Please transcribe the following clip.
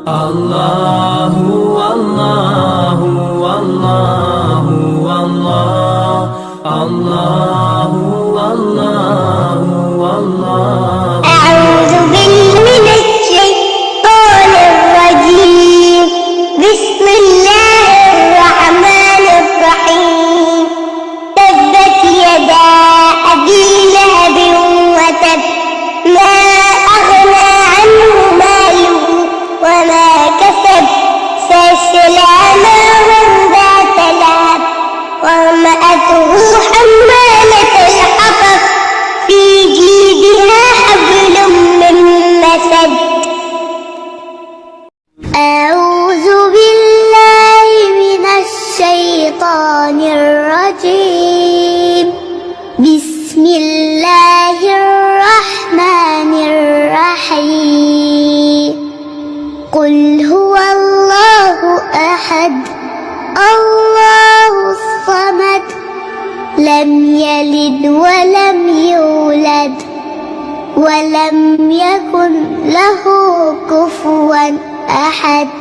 الله والله والله والله الله والله والله. أعوذ بالله من الشيطان الرجيم. بسم الله الرحمن الرحيم. تبت يدا أبي لهب وتب، ما أغنى عنه ماله وما كسب، سيصلى نارا ذات لهب وامرأته حمالة الحطب، في جيدها حبل من مسد. أعوذ بالله من الشيطان الرجيم. بسم الله الرحمن الرحيم. قل هو الله أحد، الله الصمد، لم يلد ولم يولد ولم يكن له كفوا أحد.